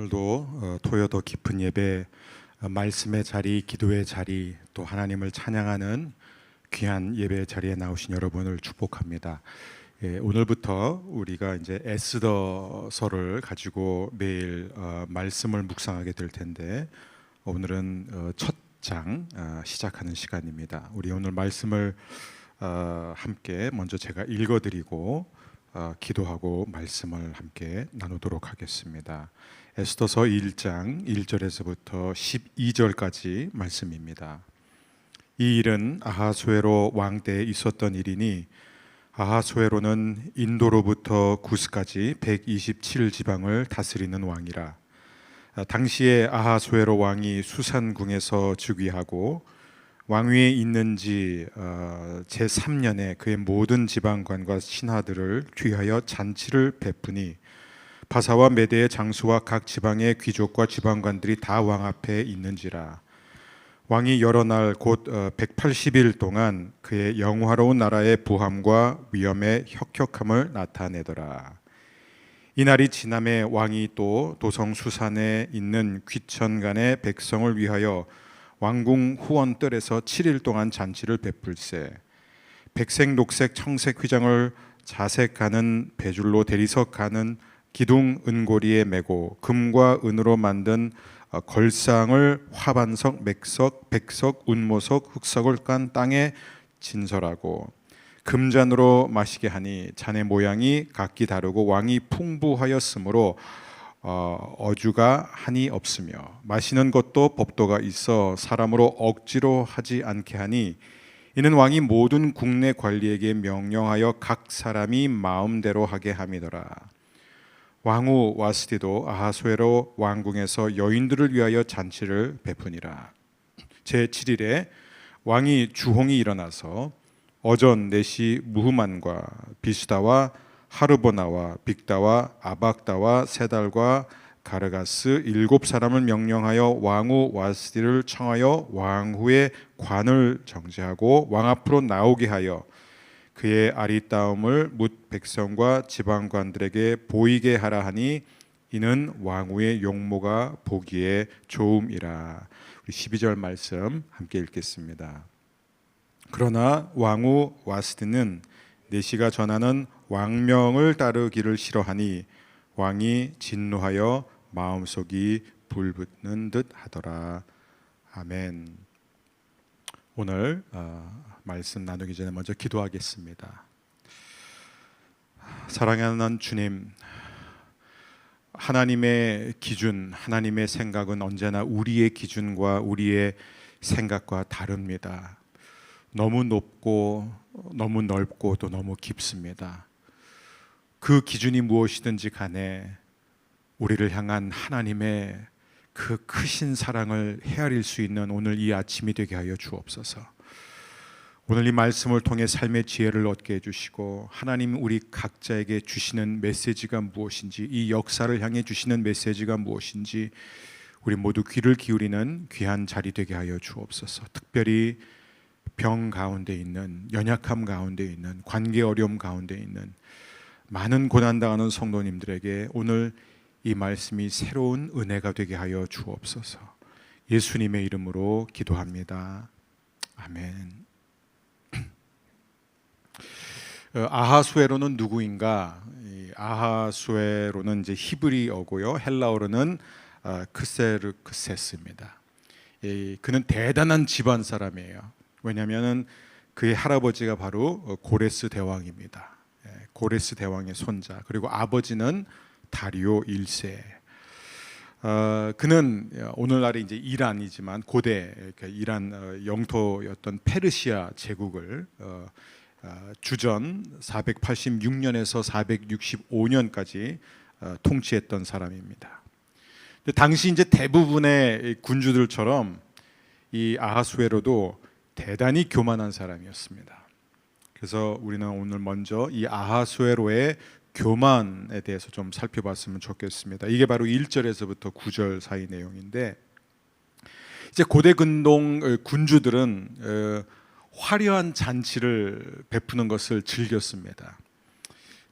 오늘도 토요 더 깊은 예배, 말씀의 자리, 기도의 자리, 또 하나님을 찬양하는 귀한 예배 자리에 나오신 여러분을 축복합니다. 오늘부터 우리가 이제 에스더서를 가지고 매일 말씀을 묵상하게 될 텐데, 오늘은 첫 장 시작하는 시간입니다. 우리 오늘 말씀을 함께 먼저 제가 읽어드리고 기도하고 말씀을 함께 나누도록 하겠습니다. 에스더서 1장 1절에서부터 12절까지 말씀입니다. 이 일은 아하수에로 왕 때에 있었던 일이니, 아하수에로는 인도로부터 구스까지 127지방을 다스리는 왕이라. 당시에 아하수에로 왕이 수산궁에서 즉위하고 왕위에 있는지 제3년에 그의 모든 지방관과 신하들을 귀하여 잔치를 베푸니, 바사와 메대의 장수와 각 지방의 귀족과 지방관들이 다 왕 앞에 있는지라. 왕이 여러 날 곧 180일 동안 그의 영화로운 나라의 부함과 위엄의 혁혁함을 나타내더라. 이날이 지남에 왕이 또 도성 수산에 있는 귀천간의 백성을 위하여 왕궁 후원뜰에서 7일 동안 잔치를 베풀세, 백색, 녹색, 청색 휘장을 자색하는 배줄로 대리석하는 기둥 은고리에 메고 금과 은으로 만든 걸상을 화반석, 맥석, 백석, 운모석, 흑석을 깐 땅에 진설하고 금잔으로 마시게 하니, 잔의 모양이 각기 다르고 왕이 풍부하였으므로 어주가 한이 없으며 마시는 것도 법도가 있어 사람으로 억지로 하지 않게 하니, 이는 왕이 모든 국내 관리에게 명령하여 각 사람이 마음대로 하게 함이더라. 왕후 와스디도 아하수에로 왕궁에서 여인들을 위하여 잔치를 베푸니라. 제7일에 왕이 주홍이 일어나서 어전 넷이 무흐만과 비스다와 하르보나와 빅다와 아박다와 세달과 가르가스 7사람을 명령하여 왕후 와스디를 청하여 왕후의 관을 정지하고 왕 앞으로 나오게 하여 그의 아리따움을 뭇 백성과 지방관들에게 보이게 하라 하니, 이는 왕후의 용모가 보기에 좋음이라. 우리 12절 말씀 함께 읽겠습니다. 그러나 왕후 와스디는 내시가 전하는 왕명을 따르기를 싫어하니 왕이 진노하여 마음속이 불붙는 듯 하더라. 아멘. 오늘 말씀 나누기 전에 먼저 기도하겠습니다. 사랑하는 주님, 하나님의 기준, 하나님의 생각은 언제나 우리의 기준과 우리의 생각과 다릅니다. 너무 높고 너무 넓고 또 너무 깊습니다. 그 기준이 무엇이든지 간에 우리를 향한 하나님의 그 크신 사랑을 헤아릴 수 있는 오늘 이 아침이 되게 하여 주옵소서. 오늘 이 말씀을 통해 삶의 지혜를 얻게 해주시고, 하나님 우리 각자에게 주시는 메시지가 무엇인지, 이 역사를 향해 주시는 메시지가 무엇인지 우리 모두 귀를 기울이는 귀한 자리 되게 하여 주옵소서. 특별히 병 가운데 있는, 연약함 가운데 있는, 관계 어려움 가운데 있는 많은 고난당하는 성도님들에게 오늘 이 말씀이 새로운 은혜가 되게 하여 주옵소서. 예수님의 이름으로 기도합니다. 아멘. 아하수에로는 누구인가? 아하수에로는 이제 히브리어고요, 헬라어로는 크세르크세스입니다. 그는 대단한 집안 사람이에요. 왜냐하면 그의 할아버지가 바로 고레스 대왕입니다. 고레스 대왕의 손자, 그리고 아버지는 다리오 1세. 그는 오늘날의 이제 이란이지만 고대 이란 영토였던 페르시아 제국을 주전 486년에서 465년까지 통치했던 사람입니다. 근데 당시 이제 대부분의 군주들처럼 이 아하수에로도 대단히 교만한 사람이었습니다. 그래서 우리는 오늘 먼저 이 아하수에로의 교만에 대해서 좀 살펴봤으면 좋겠습니다. 이게 바로 1절에서부터 9절 사이 내용인데, 이제 고대 근동 군주들은 화려한 잔치를 베푸는 것을 즐겼습니다.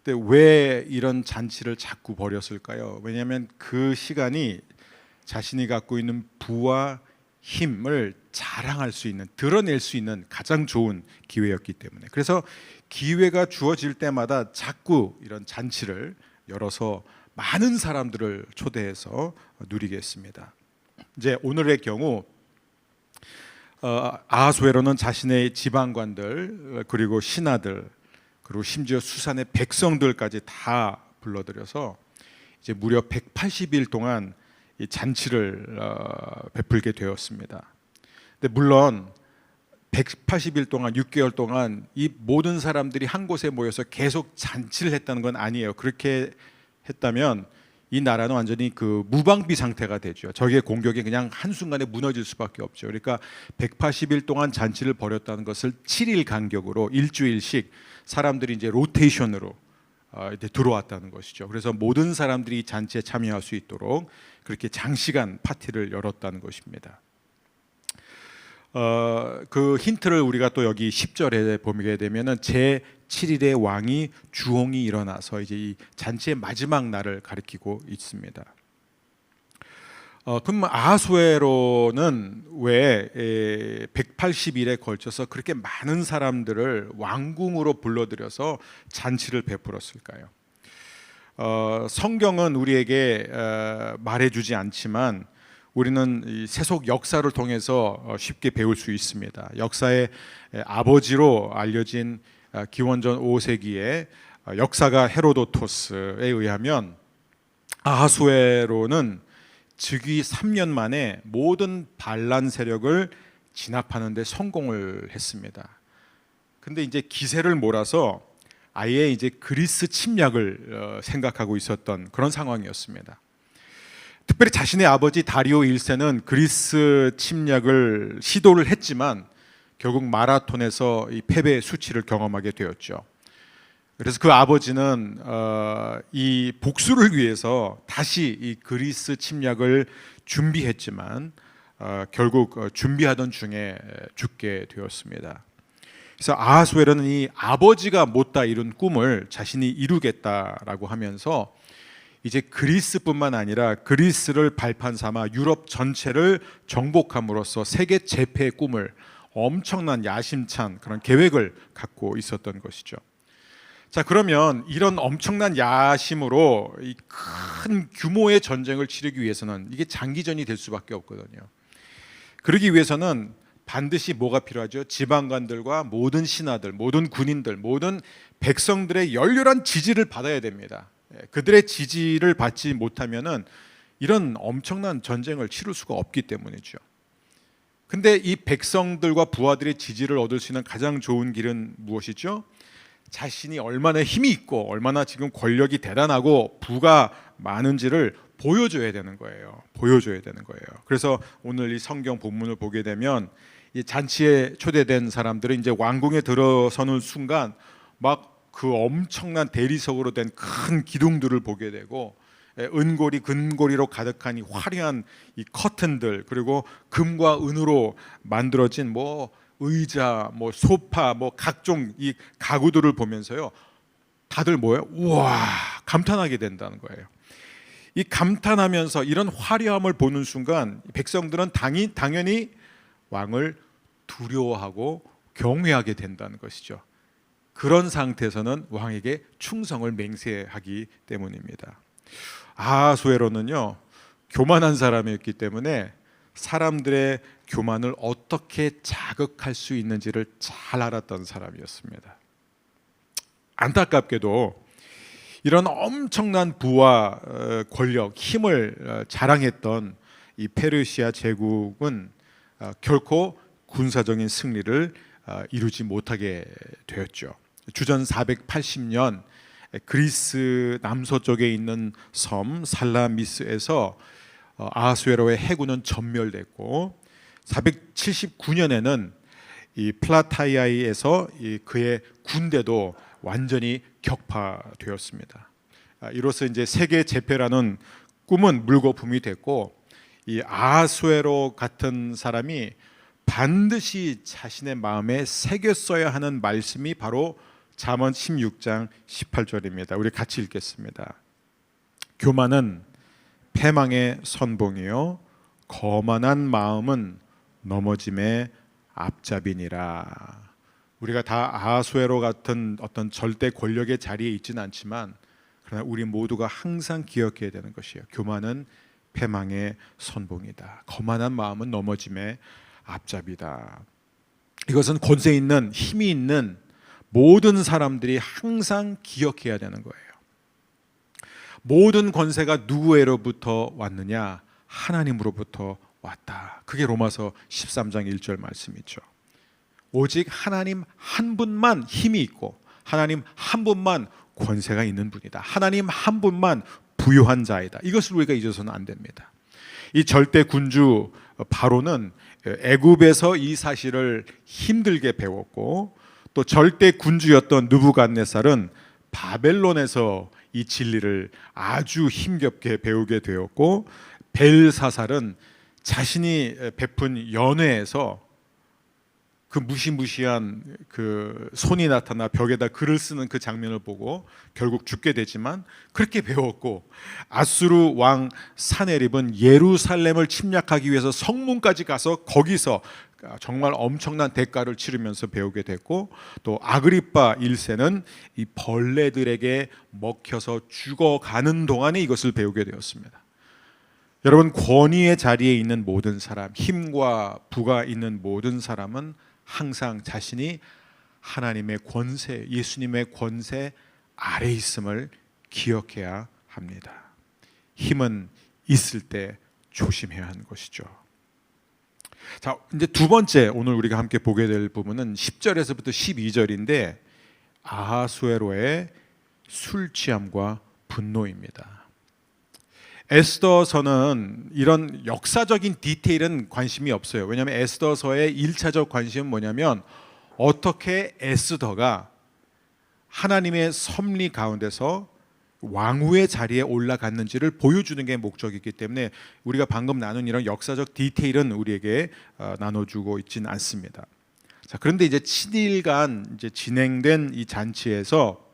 근데 왜 이런 잔치를 자꾸 벌였을까요? 왜냐하면 그 시간이 자신이 갖고 있는 부와 힘을 자랑할 수 있는, 드러낼 수 있는 가장 좋은 기회였기 때문에, 그래서 기회가 주어질 때마다 자꾸 이런 잔치를 열어서 많은 사람들을 초대해서 누리게 했습니다. 이제 오늘의 경우 아하수에로는 자신의 지방관들, 그리고 신하들, 그리고 심지어 수산의 백성들까지 다 불러들여서 이제 무려 180일 동안 이 잔치를 베풀게 되었습니다. 근데 물론 180일 동안, 6개월 동안 이 모든 사람들이 한 곳에 모여서 계속 잔치를 했다는 건 아니에요. 그렇게 했다면 이 나라는 완전히 그 무방비 상태가 되죠. 적의 공격이 그냥 한순간에 무너질 수밖에 없죠. 그러니까 180일 동안 잔치를 벌였다는 것을 7일 간격으로 일주일씩 사람들이 이제 로테이션으로 이제 들어왔다는 것이죠. 그래서 모든 사람들이 잔치에 참여할 수 있도록 그렇게 장시간 파티를 열었다는 것입니다. 그 힌트를 우리가 또 여기 10절에 보게 되면은 제 7일에 왕이 주홍이 일어나서 이제 이 잔치의 마지막 날을 가리키고 있습니다. 그럼 아하수에로는 왜 180일에 걸쳐서 그렇게 많은 사람들을 왕궁으로 불러들여서 잔치를 베풀었을까요? 성경은 우리에게 말해주지 않지만 우리는 이 세속 역사를 통해서 쉽게 배울 수 있습니다. 역사의 아버지로 알려진 기원전 5세기의 역사가 헤로도토스에 의하면 아하수에로는 즉위 3년 만에 모든 반란 세력을 진압하는 데 성공을 했습니다. 근데 이제 기세를 몰아서 아예 이제 그리스 침략을 생각하고 있었던 그런 상황이었습니다. 특별히 자신의 아버지 다리오 1세는 그리스 침략을 시도를 했지만 결국 마라톤에서 이 패배의 수치를 경험하게 되었죠. 그래서 그 아버지는 이 복수를 위해서 다시 이 그리스 침략을 준비했지만 결국 준비하던 중에 죽게 되었습니다. 그래서 아하수에로는 이 아버지가 못다 이룬 꿈을 자신이 이루겠다라고 하면서 이제 그리스뿐만 아니라 그리스를 발판 삼아 유럽 전체를 정복함으로써 세계 제패의 꿈을, 엄청난 야심찬 그런 계획을 갖고 있었던 것이죠. 자, 그러면 이런 엄청난 야심으로 이 큰 규모의 전쟁을 치르기 위해서는 이게 장기전이 될 수밖에 없거든요. 그러기 위해서는 반드시 뭐가 필요하죠? 지방관들과 모든 신하들, 모든 군인들, 모든 백성들의 열렬한 지지를 받아야 됩니다. 그들의 지지를 받지 못하면은 이런 엄청난 전쟁을 치를 수가 없기 때문이죠. 근데 이 백성들과 부하들의 지지를 얻을 수 있는 가장 좋은 길은 무엇이죠? 자신이 얼마나 힘이 있고 얼마나 지금 권력이 대단하고 부가 많은지를 보여줘야 되는 거예요. 보여줘야 되는 거예요. 그래서 오늘 이 성경 본문을 보게 되면 이 잔치에 초대된 사람들은 이제 왕궁에 들어서는 순간 막 그 엄청난 대리석으로 된 큰 기둥들을 보게 되고 은고리 금고리로 가득한 이 화려한 이 커튼들, 그리고 금과 은으로 만들어진 뭐 의자, 뭐 소파, 뭐 각종 이 가구들을 보면서요, 다들 뭐예요? 우와, 감탄하게 된다는 거예요. 이 감탄하면서 이런 화려함을 보는 순간 백성들은 당연히 왕을 두려워하고 경외하게 된다는 것이죠. 그런 상태에서는 왕에게 충성을 맹세하기 때문입니다. 아하수에로는요, 교만한 사람이었기 때문에 사람들의 교만을 어떻게 자극할 수 있는지를 잘 알았던 사람이었습니다. 안타깝게도 이런 엄청난 부와 권력, 힘을 자랑했던 이 페르시아 제국은 결코 군사적인 승리를 이루지 못하게 되었죠. 주전 480년 그리스 남서쪽에 있는 섬 살라미스에서 아하수에로의 해군은 전멸됐고 479년에는 이 플라타이아에서 그의 군대도 완전히 격파되었습니다. 이로써 이제 세계 제패라는 꿈은 물거품이 됐고, 이 아하수에로 같은 사람이 반드시 자신의 마음에 새겼어야 하는 말씀이 바로 잠언 16장 18절입니다. 우리 같이 읽겠습니다. 교만은 패망의 선봉이요 거만한 마음은 넘어짐의 앞잡이니라. 우리가 다 아하수에로 같은 어떤 절대 권력의 자리에 있지는 않지만 그러나 우리 모두가 항상 기억해야 되는 것이에요. 교만은 패망의 선봉이다. 거만한 마음은 넘어짐의 앞잡이다. 이것은 권세 있는 힘이 있는 모든 사람들이 항상 기억해야 되는 거예요. 모든 권세가 누구로부터 왔느냐? 하나님으로부터 왔다. 그게 로마서 13장 1절 말씀이죠. 오직 하나님 한 분만 힘이 있고 하나님 한 분만 권세가 있는 분이다. 하나님 한 분만 부유한 자이다. 이것을 우리가 잊어서는 안 됩니다. 이 절대 군주 바로는 애굽에서 이 사실을 힘들게 배웠고 또 절대 군주였던 느부갓네살은 바벨론에서 이 진리를 아주 힘겹게 배우게 되었고 벨사살은 자신이 베푼 연회에서 그 무시무시한 그 손이 나타나 벽에다 글을 쓰는 그 장면을 보고 결국 죽게 되지만 그렇게 배웠고 아수르 왕 사네립은 예루살렘을 침략하기 위해서 성문까지 가서 거기서 정말 엄청난 대가를 치르면서 배우게 됐고 또 아그리파 1세는 이 벌레들에게 먹혀서 죽어가는 동안에 이것을 배우게 되었습니다. 여러분, 권위의 자리에 있는 모든 사람, 힘과 부가 있는 모든 사람은 항상 자신이 하나님의 권세, 예수님의 권세 아래 있음을 기억해야 합니다. 힘은 있을 때 조심해야 하는 것이죠. 자, 이제 두 번째 오늘 우리가 함께 보게 될 부분은 10절에서부터 12절인데 아하수에로의 술 취함과 분노입니다. 에스더서는 이런 역사적인 디테일은 관심이 없어요. 왜냐하면 에스더서의 1차적 관심은 뭐냐면 어떻게 에스더가 하나님의 섭리 가운데서 왕후의 자리에 올라갔는지를 보여주는 게 목적이기 때문에 우리가 방금 나눈 이런 역사적 디테일은 우리에게 나눠주고 있지는 않습니다. 자, 그런데 이제 7일간 이제 진행된 이 잔치에서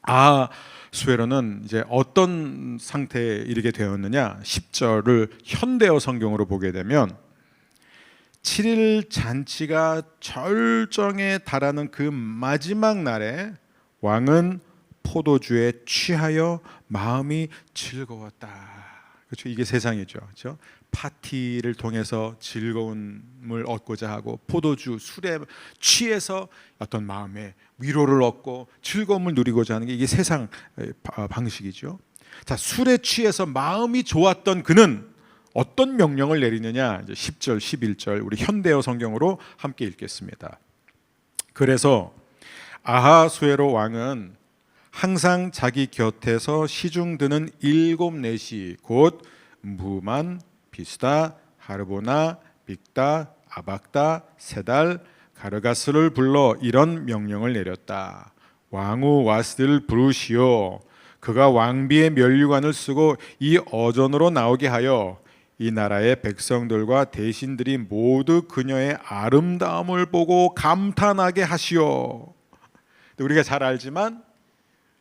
아하수에로는 이제 어떤 상태에 이르게 되었느냐? 10절을 현대어 성경으로 보게 되면 7일 잔치가 절정에 달하는 그 마지막 날에 왕은 포도주에 취하여 마음이 즐거웠다. 그렇죠? 이게 세상이죠. 그렇죠? 파티를 통해서 즐거움을 얻고자 하고 포도주, 술에 취해서 어떤 마음의 위로를 얻고 즐거움을 누리고자 하는 게 이게 세상 방식이죠. 자, 술에 취해서 마음이 좋았던 그는 어떤 명령을 내리느냐? 이제 10절, 11절 우리 현대어 성경으로 함께 읽겠습니다. 그래서 아하수에로 왕은 항상 자기 곁에서 시중 드는 7 내시 곧 무만, 비스다, 하르보나, 빅다, 아박다, 세달, 가르가스를 불러 이런 명령을 내렸다. 왕후 와스를 부르시오. 그가 왕비의 면류관을 쓰고 이 어전으로 나오게 하여 이 나라의 백성들과 대신들이 모두 그녀의 아름다움을 보고 감탄하게 하시오. 우리가 잘 알지만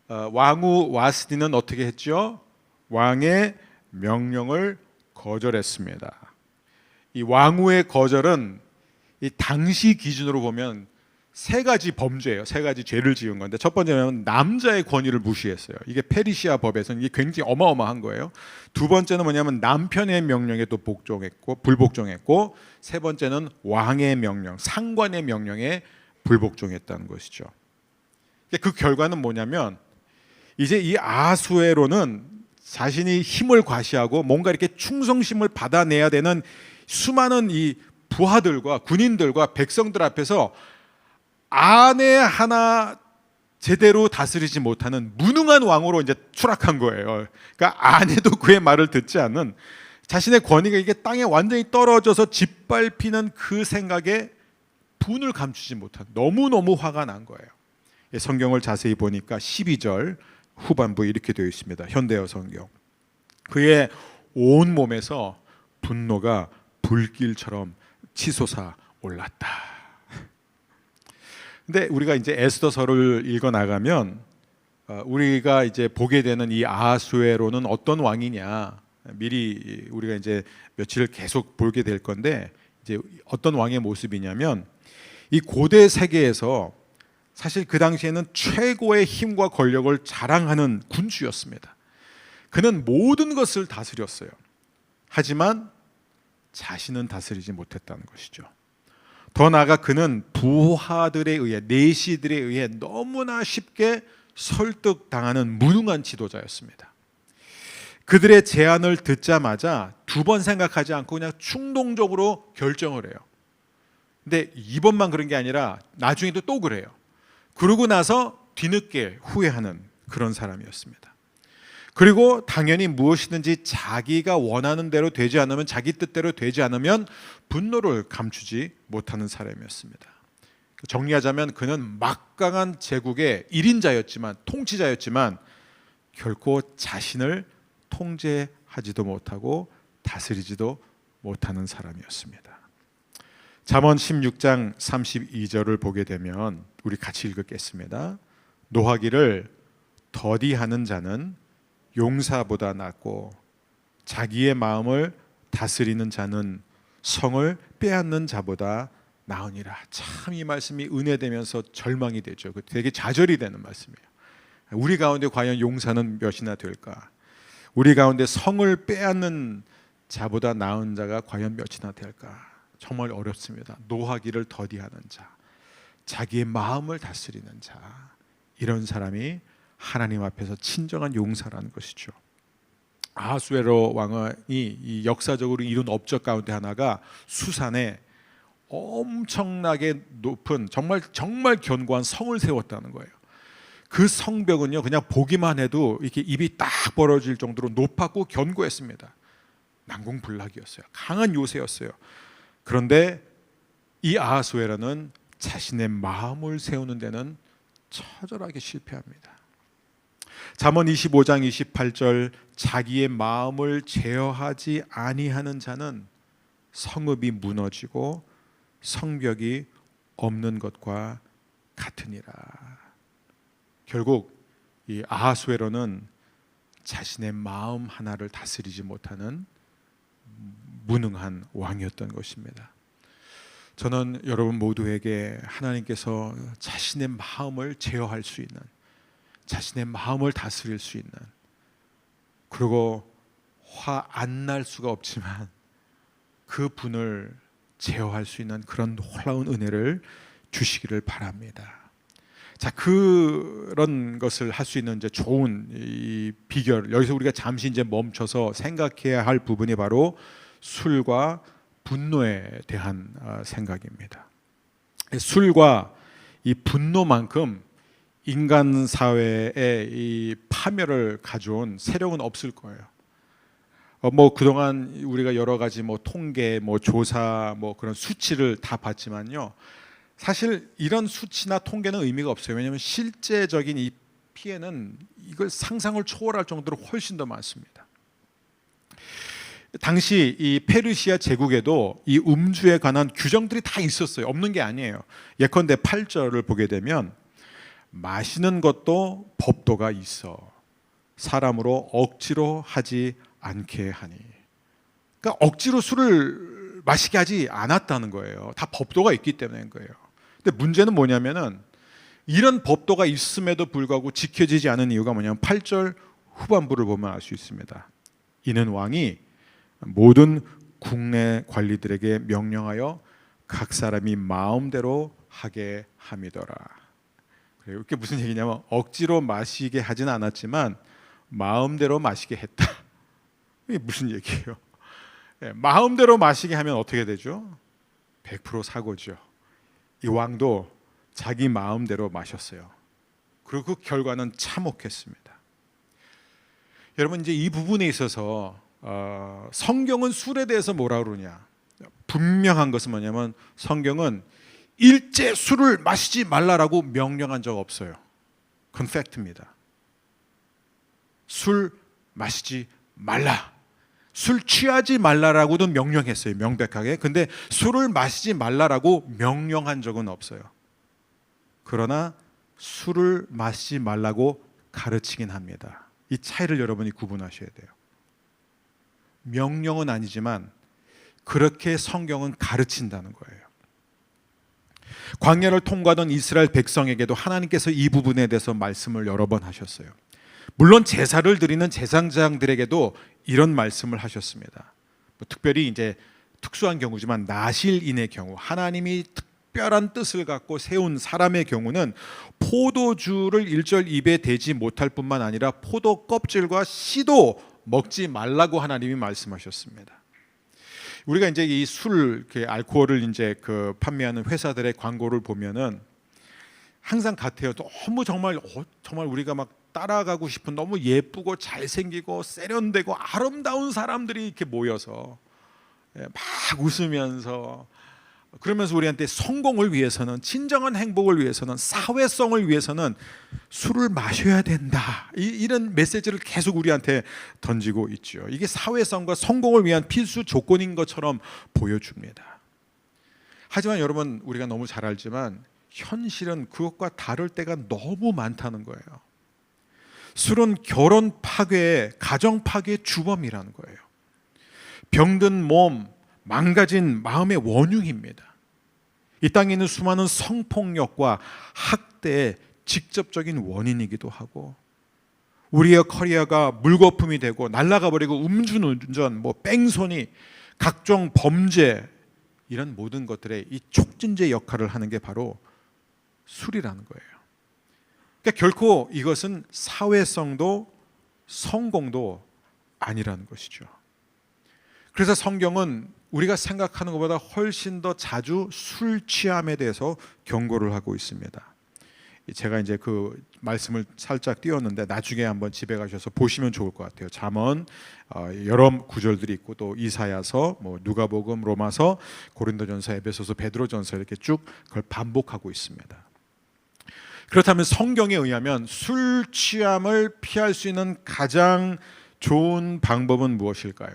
왕후 와스디는 어떻게 했죠? 왕의 명령을 거절했습니다. 이 왕후의 거절은 이 당시 기준으로 보면 세 가지 범죄예요. 세 가지 죄를 지은 건데 첫 번째는 남자의 권위를 무시했어요. 이게 페르시아 법에서는 이게 굉장히 어마어마한 거예요. 두 번째는 뭐냐면 남편의 명령에 또 불복종했고 세 번째는 왕의 명령, 상관의 명령에 불복종했다는 것이죠. 그 결과는 뭐냐면 이제 이 아하수에로는 자신이 힘을 과시하고 뭔가 이렇게 충성심을 받아내야 되는 수많은 이 부하들과 군인들과 백성들 앞에서 아내 하나 제대로 다스리지 못하는 무능한 왕으로 이제 추락한 거예요. 그러니까 아내도 그의 말을 듣지 않는 자신의 권위가 이게 땅에 완전히 떨어져서 짓밟히는 그 생각에 분을 감추지 못한 너무너무 화가 난 거예요. 성경을 자세히 보니까 12절 후반부에 이렇게 되어 있습니다. 현대어 성경. 그의 온 몸에서 분노가 불길처럼 치솟아 올랐다. 근데 우리가 이제 에스더서를 읽어 나가면 우리가 이제 보게 되는 이 아하수에로는 어떤 왕이냐, 미리 우리가 이제 며칠 계속 보게 될 건데, 이제 어떤 왕의 모습이냐면 이 고대 세계에서 사실 그 당시에는 최고의 힘과 권력을 자랑하는 군주였습니다. 그는 모든 것을 다스렸어요. 하지만 자신은 다스리지 못했다는 것이죠. 더 나아가 그는 부하들에 의해, 내시들에 의해 너무나 쉽게 설득당하는 무능한 지도자였습니다. 그들의 제안을 듣자마자 두 번 생각하지 않고 그냥 충동적으로 결정을 해요. 근데 이번만 그런 게 아니라 나중에도 또 그래요. 그러고 나서 뒤늦게 후회하는 그런 사람이었습니다. 그리고 당연히 무엇이든지 자기가 원하는 대로 되지 않으면, 자기 뜻대로 되지 않으면 분노를 감추지 못하는 사람이었습니다. 정리하자면 그는 막강한 제국의 1인자였지만, 통치자였지만 결코 자신을 통제하지도 못하고 다스리지도 못하는 사람이었습니다. 잠언 16장 32절을 보게 되면 우리 같이 읽겠습니다. 노하기를 더디하는 자는 용사보다 낫고 자기의 마음을 다스리는 자는 성을 빼앗는 자보다 나으니라. 참 이 말씀이 은혜되면서 절망이 되죠. 되게 좌절이 되는 말씀이에요. 우리 가운데 과연 용사는 몇이나 될까? 우리 가운데 성을 빼앗는 자보다 나은 자가 과연 몇이나 될까? 정말 어렵습니다. 노하기를 더디하는 자, 자기의 마음을 다스리는 자, 이런 사람이 하나님 앞에서 친정한 용사라는 것이죠. 아하수에로 왕이 이 역사적으로 이룬 업적 가운데 하나가 수산에 엄청나게 높은 정말 견고한 성을 세웠다는 거예요. 그 성벽은요, 그냥 보기만 해도 이렇게 입이 딱 벌어질 정도로 높았고 견고했습니다. 난공불락이었어요. 강한 요새였어요. 그런데 이 아하수에로는 자신의 마음을 세우는 데는 처절하게 실패합니다. 잠언 25장 28절, 자기의 마음을 제어하지 아니하는 자는 성읍이 무너지고 성벽이 없는 것과 같으니라. 결국 이 아하수에로는 자신의 마음 하나를 다스리지 못하는 무능한 왕이었던 것입니다. 저는 여러분 모두에게 하나님께서 자신의 마음을 제어할 수 있는, 자신의 마음을 다스릴 수 있는, 그리고 화 안 날 수가 없지만 그 분을 제어할 수 있는 그런 놀라운 은혜를 주시기를 바랍니다. 자, 그런 것을 할 수 있는 이제 좋은 이 비결, 여기서 우리가 잠시 이제 멈춰서 생각해야 할 부분이 바로 술과 분노에 대한 생각입니다. 술과 이 분노만큼 인간 사회에 이 파멸을 가져온 세력은 없을 거예요. 뭐 그동안 우리가 여러 가지 뭐 통계, 뭐 조사, 뭐 그런 수치를 다 봤지만요, 사실 이런 수치나 통계는 의미가 없어요. 왜냐하면 실제적인 이 피해는 이걸 상상을 초월할 정도로 훨씬 더 많습니다. 당시 이 페르시아 제국에도 이 음주에 관한 규정들이 다 있었어요. 없는 게 아니에요. 예컨대 8절을 보게 되면 마시는 것도 법도가 있어 사람으로 억지로 하지 않게 하니. 그러니까 억지로 술을 마시게 하지 않았다는 거예요. 다 법도가 있기 때문인 거예요. 근데 문제는 뭐냐면은 이런 법도가 있음에도 불구하고 지켜지지 않은 이유가 뭐냐면 8절 후반부를 보면 알 수 있습니다. 이는 왕이 모든 국내 관리들에게 명령하여 각 사람이 마음대로 하게 함이더라. 그래요. 이게 무슨 얘기냐면 억지로 마시게 하진 않았지만 마음대로 마시게 했다. 이게 무슨 얘기예요? 마음대로 마시게 하면 어떻게 되죠? 100% 사고죠. 이 왕도 자기 마음대로 마셨어요. 그리고 그 결과는 참혹했습니다. 여러분, 이제 이 부분에 있어서 성경은 술에 대해서 뭐라 그러냐? 분명한 것은 뭐냐면 성경은 일제 술을 마시지 말라라고 명령한 적 없어요. 그건 팩트입니다. 술 마시지 말라, 술 취하지 말라라고도 명령했어요, 명백하게. 근데 술을 마시지 말라라고 명령한 적은 없어요. 그러나 술을 마시지 말라고 가르치긴 합니다. 이 차이를 여러분이 구분하셔야 돼요. 명령은 아니지만 그렇게 성경은 가르친다는 거예요. 광야를 통과하던 이스라엘 백성에게도 하나님께서 이 부분에 대해서 말씀을 여러 번 하셨어요. 물론 제사를 드리는 제사장들에게도 이런 말씀을 하셨습니다. 특별히 이제 특수한 경우지만 나실인의 경우, 하나님이 특별한 뜻을 갖고 세운 사람의 경우는 포도주를 일절 입에 대지 못할 뿐만 아니라 포도 껍질과 씨도 먹지 말라고 하나님이 말씀하셨습니다. 우리가 이제 이 술, 알코올을 이제 판매하는 회사들의 광고를 보면은 항상 같아요. 너무 정말 우리가 막 따라가고 싶은, 너무 예쁘고 잘생기고 세련되고 아름다운 사람들이 이렇게 모여서 막 웃으면서, 그러면서 우리한테 성공을 위해서는, 진정한 행복을 위해서는, 사회성을 위해서는 술을 마셔야 된다, 이런 메시지를 계속 우리한테 던지고 있죠. 이게 사회성과 성공을 위한 필수 조건인 것처럼 보여줍니다. 하지만 여러분, 우리가 너무 잘 알지만 현실은 그것과 다를 때가 너무 많다는 거예요. 술은 결혼 파괴, 가정 파괴의 주범이라는 거예요. 병든 몸, 망가진 마음의 원흉입니다. 이 땅에 있는 수많은 성폭력과 학대의 직접적인 원인이기도 하고, 우리의 커리어가 물거품이 되고 날아가 버리고 음주운전, 뺑소니, 각종 범죄, 이런 모든 것들의 이 촉진제 역할을 하는 게 바로 술이라는 거예요. 그러니까 결코 이것은 사회성도 성공도 아니라는 것이죠. 그래서 성경은 우리가 생각하는 것보다 훨씬 더 자주 술 취함에 대해서 경고를 하고 있습니다. 제가 이제 그 말씀을 살짝 띄웠는데 나중에 한번 집에 가셔서 보시면 좋을 것 같아요. 잠언 여러 구절들이 있고, 또 이사야서, 누가복음, 로마서, 고린도전서, 에베소서, 베드로전서, 이렇게 쭉 그걸 반복하고 있습니다. 그렇다면 성경에 의하면 술 취함을 피할 수 있는 가장 좋은 방법은 무엇일까요?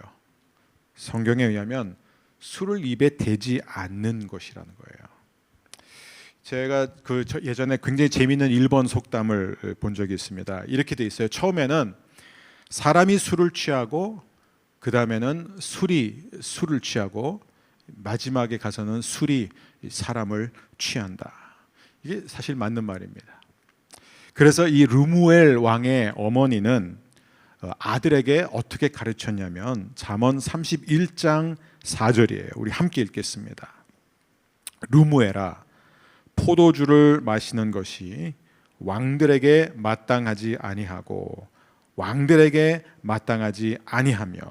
성경에 의하면 술을 입에 대지 않는 것이라는 거예요. 제가 예전에 굉장히 재미있는 일본 속담을 본 적이 있습니다. 이렇게 돼 있어요. 처음에는 사람이 술을 취하고, 그 다음에는 술이 술을 취하고, 마지막에 가서는 술이 사람을 취한다. 이게 사실 맞는 말입니다. 그래서 이 르무엘 왕의 어머니는 아들에게 어떻게 가르쳤냐면 잠언 31장 4절이에요. 우리 함께 읽겠습니다. 르무엘아, 포도주를 마시는 것이 왕들에게 마땅하지 아니하고 왕들에게 마땅하지 아니하며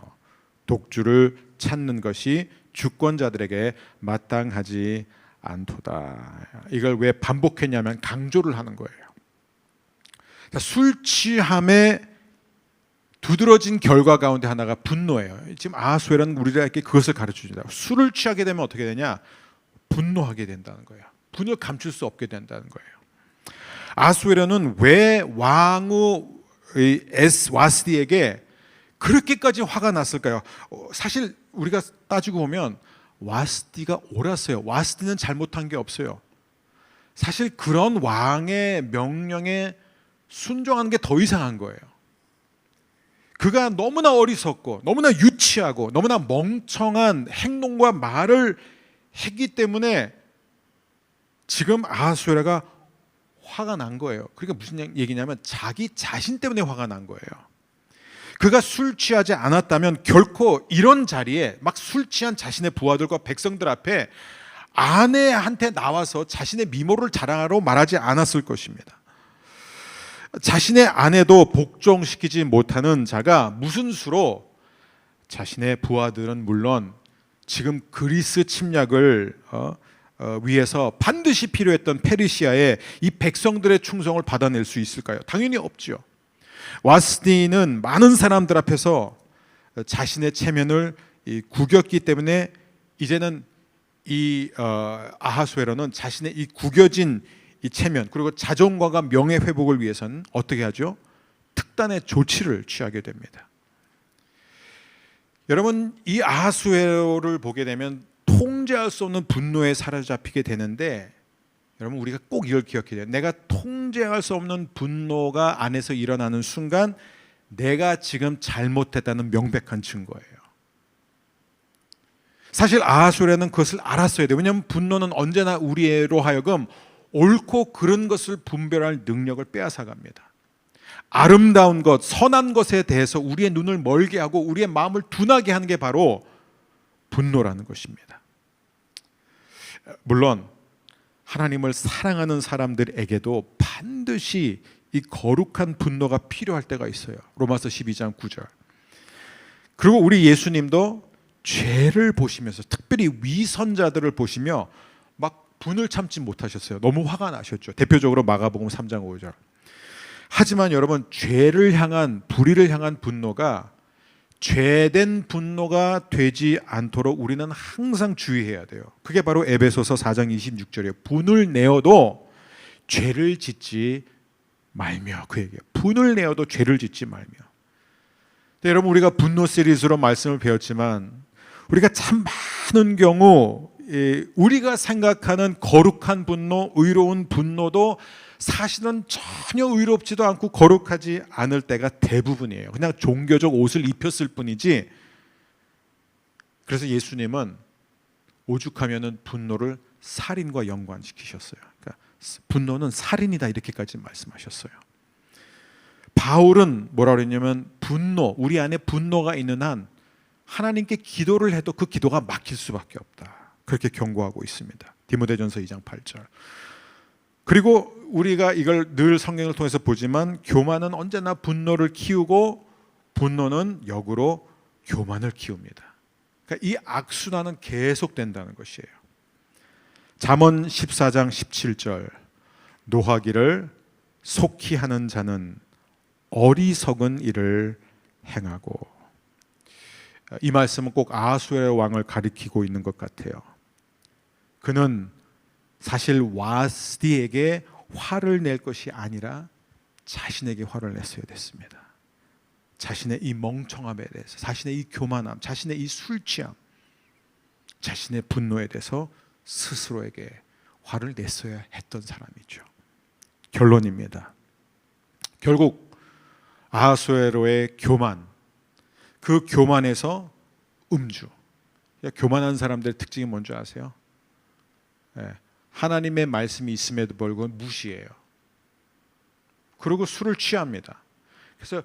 독주를 찾는 것이 주권자들에게 마땅하지 않도다. 이걸 왜 반복했냐면 강조를 하는 거예요. 술 취함에 두드러진 결과 가운데 하나가 분노예요. 지금 아하수에라는 우리들에게 그것을 가르쳐준다. 술을 취하게 되면 어떻게 되냐? 분노하게 된다는 거예요. 분을 감출 수 없게 된다는 거예요. 아하수에라는 왜 왕후 와스디에게 그렇게까지 화가 났을까요? 사실 우리가 따지고 보면 와스디가 옳았어요. 와스디는 잘못한 게 없어요. 사실 그런 왕의 명령에 순종하는 게 더 이상한 거예요. 그가 너무나 어리석고 너무나 유치하고 너무나 멍청한 행동과 말을 했기 때문에 지금 아하수에라가 화가 난 거예요. 그러니까 무슨 얘기냐면 자기 자신 때문에 화가 난 거예요. 그가 술 취하지 않았다면 결코 이런 자리에 막 술 취한 자신의 부하들과 백성들 앞에 아내한테 나와서 자신의 미모를 자랑하러 말하지 않았을 것입니다. 자신의 아내도 복종시키지 못하는 자가 무슨 수로 자신의 부하들은 물론 지금 그리스 침략을 위해서 반드시 필요했던 페르시아의 이 백성들의 충성을 받아낼 수 있을까요? 당연히 없죠. 와스디는 많은 사람들 앞에서 자신의 체면을 구겼기 때문에 이제는 이 아하수에로는 자신의 이 구겨진 이 체면 그리고 자존감과 명예 회복을 위해서는 어떻게 하죠? 특단의 조치를 취하게 됩니다. 여러분, 이 아하수에로를 보게 되면 통제할 수 없는 분노에 사로잡히게 되는데 여러분 우리가 꼭 이걸 기억해야 돼요. 내가 통제할 수 없는 분노가 안에서 일어나는 순간 내가 지금 잘못했다는 명백한 증거예요. 사실 아하수에는 그것을 알았어야 돼요. 왜냐하면 분노는 언제나 우리로 하여금 옳고 그른 것을 분별할 능력을 빼앗아갑니다. 아름다운 것, 선한 것에 대해서 우리의 눈을 멀게 하고 우리의 마음을 둔하게 하는 게 바로 분노라는 것입니다. 물론 하나님을 사랑하는 사람들에게도 반드시 이 거룩한 분노가 필요할 때가 있어요. 로마서 12장 9절. 그리고 우리 예수님도 죄를 보시면서 특별히 위선자들을 보시며 막 분을 참지 못하셨어요. 너무 화가 나셨죠. 대표적으로 마가복음 3장 5절. 하지만 여러분 죄를 향한 불의를 향한 분노가 죄된 분노가 되지 않도록 우리는 항상 주의해야 돼요. 그게 바로 에베소서 4장 26절이에요. 분을 내어도 죄를 짓지 말며, 그 얘기예요. 분을 내어도 죄를 짓지 말며. 여러분 우리가 분노 시리즈로 말씀을 배웠지만 우리가 참 많은 경우 우리가 생각하는 거룩한 분노, 의로운 분노도 사실은 전혀 의롭지도 않고 거룩하지 않을 때가 대부분이에요. 그냥 종교적 옷을 입혔을 뿐이지. 그래서 예수님은 오죽하면은 분노를 살인과 연관시키셨어요. 그러니까 분노는 살인이다 이렇게까지 말씀하셨어요. 바울은 뭐라 그랬냐면 분노, 우리 안에 분노가 있는 한 하나님께 기도를 해도 그 기도가 막힐 수밖에 없다. 그렇게 경고하고 있습니다. 디모데전서 2장 8절. 그리고 우리가 이걸 늘 성경을 통해서 보지만 교만은 언제나 분노를 키우고 분노는 역으로 교만을 키웁니다. 그러니까 이 악순환은 계속된다는 것이에요. 잠언 14장 17절. 노하기를 속히 하는 자는 어리석은 일을 행하고. 이 말씀은 꼭 아하수에로 왕을 가리키고 있는 것 같아요. 그는 사실 와스디에게 화를 낼 것이 아니라 자신에게 화를 냈어야 됐습니다. 자신의 이 멍청함에 대해서, 자신의 이 교만함, 자신의 이 술취함, 자신의 분노에 대해서 스스로에게 화를 냈어야 했던 사람이죠. 결론입니다. 결국 아하수에로의 교만, 그 교만에서 음주. 교만한 사람들의 특징이 뭔지 아세요? 하나님의 말씀이 있음에도 불구하고 무시해요. 그리고 술을 취합니다. 그래서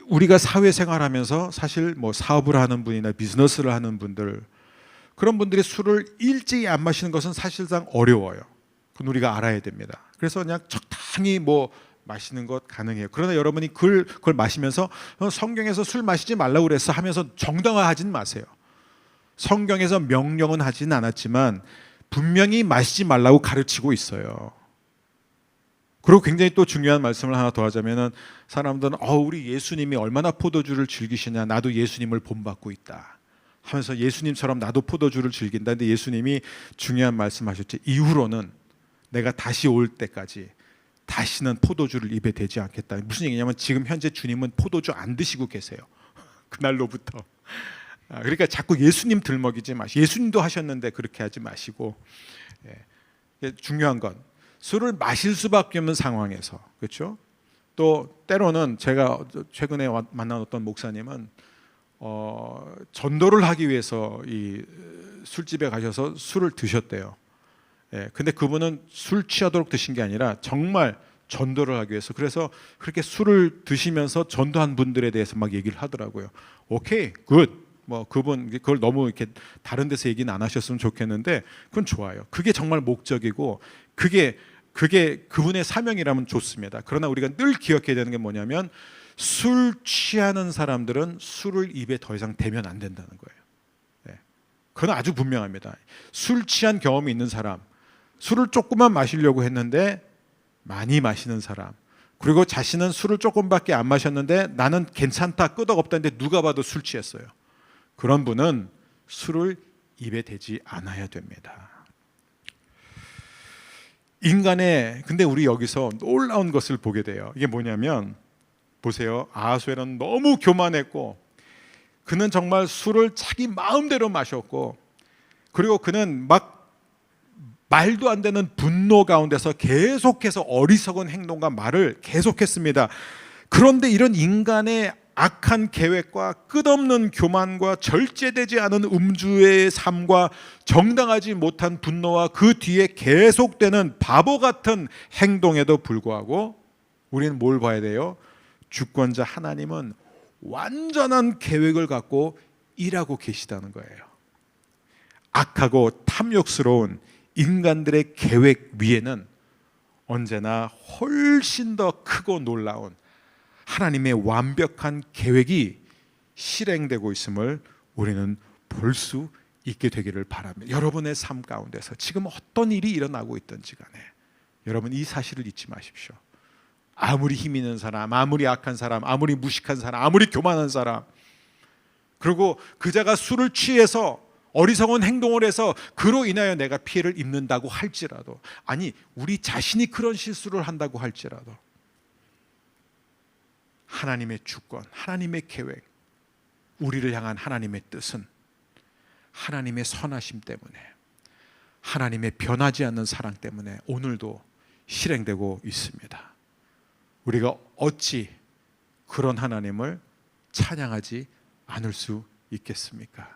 우리가 사회생활하면서 사실 뭐 사업을 하는 분이나 비즈니스를 하는 분들, 그런 분들이 술을 일제히 안 마시는 것은 사실상 어려워요. 그건 우리가 알아야 됩니다. 그래서 그냥 적당히 뭐 마시는 것 가능해요. 그러나 여러분이 그걸 마시면서 성경에서 술 마시지 말라고 그랬어 하면서 정당화하진 마세요. 성경에서 명령은 하진 않았지만 분명히 마시지 말라고 가르치고 있어요. 그리고 굉장히 또 중요한 말씀을 하나 더 하자면은 사람들은 우리 예수님이 얼마나 포도주를 즐기시냐, 나도 예수님을 본받고 있다 하면서 예수님처럼 나도 포도주를 즐긴다. 근데 예수님이 중요한 말씀하셨지. 이후로는 내가 다시 올 때까지 다시는 포도주를 입에 대지 않겠다. 무슨 얘기냐면 지금 현재 주님은 포도주 안 드시고 계세요. 그날로부터. 그러니까 자꾸 예수님 들먹이지 마시고, 예수님도 하셨는데 그렇게 하지 마시고. 중요한 건 술을 마실 수밖에 없는 상황에서, 그렇죠? 또 때로는 제가 최근에 만난 어떤 목사님은 전도를 하기 위해서 이 술집에 가셔서 술을 드셨대요. 근데 그분은 술 취하도록 드신 게 아니라 정말 전도를 하기 위해서, 그래서 그렇게 술을 드시면서 전도한 분들에 대해서 막 얘기를 하더라고요. 오케이, 굿. 뭐 그분 그걸 너무 이렇게 다른 데서 얘기는 안 하셨으면 좋겠는데 그건 좋아요. 그게 정말 목적이고 그게 그분의 사명이라면 좋습니다. 그러나 우리가 늘 기억해야 되는 게 뭐냐면 술 취하는 사람들은 술을 입에 더 이상 대면 안 된다는 거예요. 그건 아주 분명합니다. 술 취한 경험이 있는 사람, 술을 조금만 마시려고 했는데 많이 마시는 사람, 그리고 자신은 술을 조금밖에 안 마셨는데 나는 괜찮다, 끄덕없다는데 누가 봐도 술 취했어요. 그런 분은 술을 입에 대지 않아야 됩니다. 근데 우리 여기서 놀라운 것을 보게 돼요. 이게 뭐냐면 보세요. 아하수에는 너무 교만했고 그는 정말 술을 자기 마음대로 마셨고, 그리고 그는 막 말도 안 되는 분노 가운데서 계속해서 어리석은 행동과 말을 계속했습니다. 그런데 이런 인간의 악한 계획과 끝없는 교만과 절제되지 않은 음주의 삶과 정당하지 못한 분노와 그 뒤에 계속되는 바보 같은 행동에도 불구하고 우리는 뭘 봐야 돼요? 주권자 하나님은 완전한 계획을 갖고 일하고 계시다는 거예요. 악하고 탐욕스러운 인간들의 계획 위에는 언제나 훨씬 더 크고 놀라운 하나님의 완벽한 계획이 실행되고 있음을 우리는 볼 수 있게 되기를 바랍니다. 여러분의 삶 가운데서 지금 어떤 일이 일어나고 있든지 간에 여러분 이 사실을 잊지 마십시오. 아무리 힘 있는 사람, 아무리 악한 사람, 아무리 무식한 사람, 아무리 교만한 사람, 그리고 그자가 술을 취해서 어리석은 행동을 해서 그로 인하여 내가 피해를 입는다고 할지라도, 아니 우리 자신이 그런 실수를 한다고 할지라도 하나님의 주권, 하나님의 계획, 우리를 향한 하나님의 뜻은 하나님의 선하심 때문에, 하나님의 변하지 않는 사랑 때문에 오늘도 실행되고 있습니다. 우리가 어찌 그런 하나님을 찬양하지 않을 수 있겠습니까?